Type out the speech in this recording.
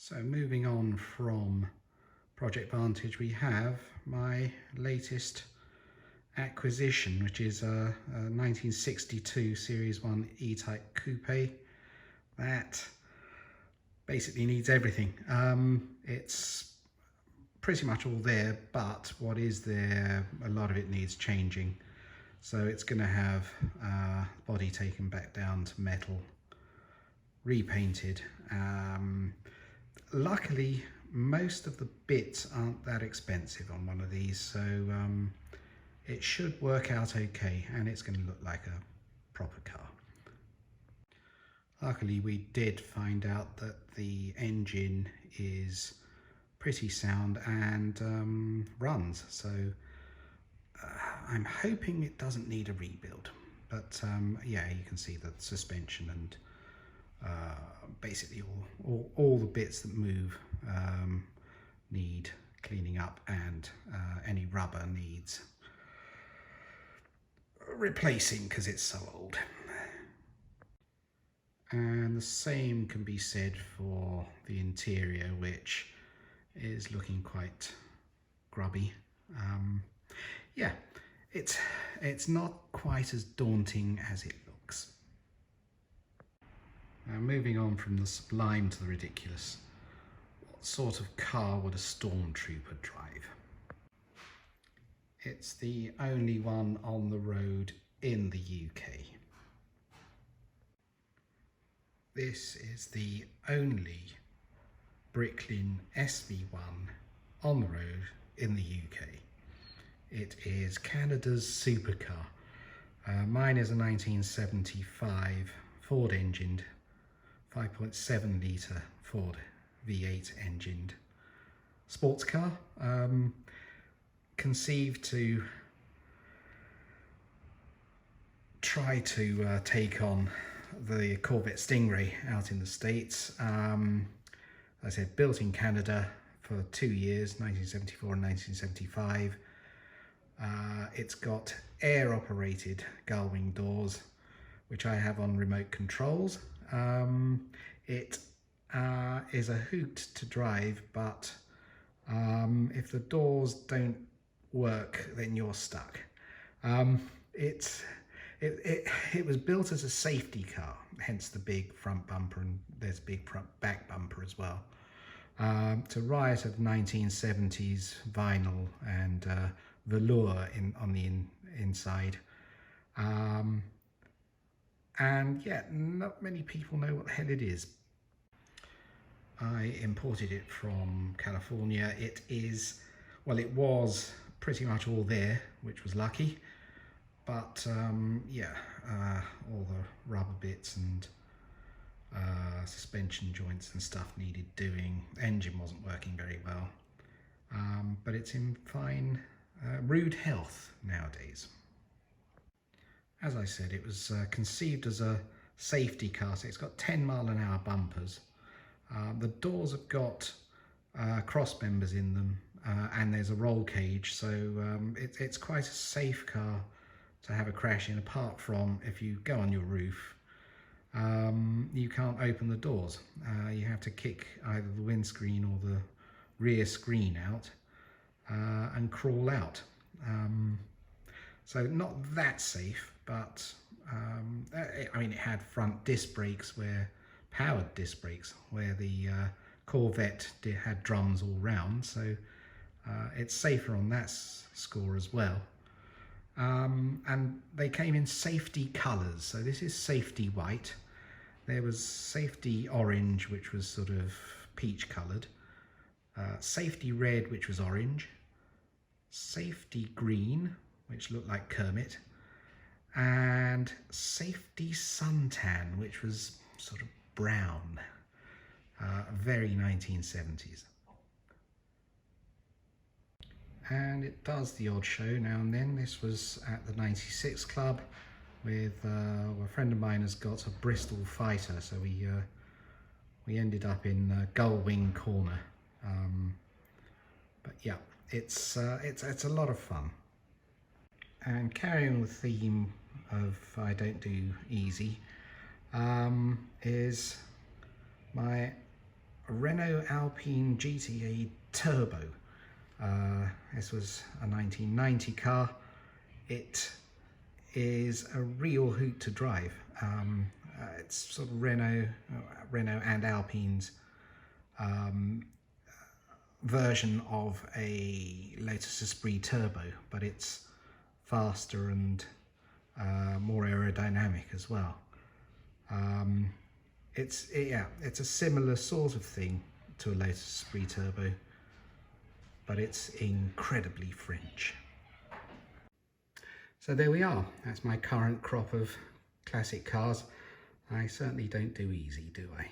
So moving on from Project Vantage, we have my latest acquisition, which is a 1962 Series 1 E-Type Coupe that basically needs everything. It's pretty much all there, but what is there, a lot of it needs changing. So it's going to have body taken back down to metal, repainted. Luckily, most of the bits aren't that expensive on one of these, so it should work out okay, and it's going to look like a proper car. Luckily, we did find out that the engine is pretty sound and runs, so I'm hoping it doesn't need a rebuild. But yeah, you can see the suspension and basically all the bits that move need cleaning up, and any rubber needs replacing because it's so old. And the same can be said for the interior, which is looking quite grubby. Yeah, it's not quite as daunting as it looks. Now, moving on from the sublime to the ridiculous, what sort of car would a stormtrooper drive? It's the only one on the road in the UK. This is the only Bricklin SV1 on the road in the UK. It is Canada's supercar. Mine is a 1975 Ford engined 5.7 litre Ford V8 engined sports car, conceived to try to take on the Corvette Stingray out in the States. I said built in Canada for 2 years, 1974 and 1975. It's got air operated gull wing doors, which I have on remote controls. It is a hoot to drive, but if the doors don't work, then you're stuck. It was built as a safety car, hence the big front bumper, and there's a big front back bumper as well. To riot of 1970s vinyl and velour on the inside. And yeah, not many people know what the hell it is. I imported it from California. It was pretty much all there, which was lucky. But yeah, all the rubber bits and suspension joints and stuff needed doing. Engine wasn't working very well, but it's in fine, rude health nowadays. As I said, it was conceived as a safety car, so it's got 10-mile-an-hour bumpers. The doors have got cross members in them, and there's a roll cage, so it's quite a safe car to have a crash in, apart from if you go on your roof, you can't open the doors. You have to kick either the windscreen or the rear screen out and crawl out. So not that safe, but I mean, it had front disc brakes, powered disc brakes, where the Corvette had drums all round, so it's safer on that score as well. And they came in safety colours, so this is safety white. There was safety orange, which was sort of peach coloured, safety red, which was orange, safety green, which looked like Kermit, and safety suntan, which was sort of brown, very 1970s. And it does the odd show now and then. This was at the 96 Club with a friend of mine has got a Bristol Fighter, so we ended up in Gull Wing Corner. But yeah, it's a lot of fun. And carrying the theme of I don't do easy, is my Renault Alpine GTA Turbo. This was a 1990 car. It is a real hoot to drive. It's sort of Renault and Alpine's version of a Lotus Esprit Turbo, but it's faster and more aerodynamic as well. It's a similar sort of thing to a Lotus Esprit Turbo, but it's incredibly French. So there we are. That's my current crop of classic cars. I certainly don't do easy, do I?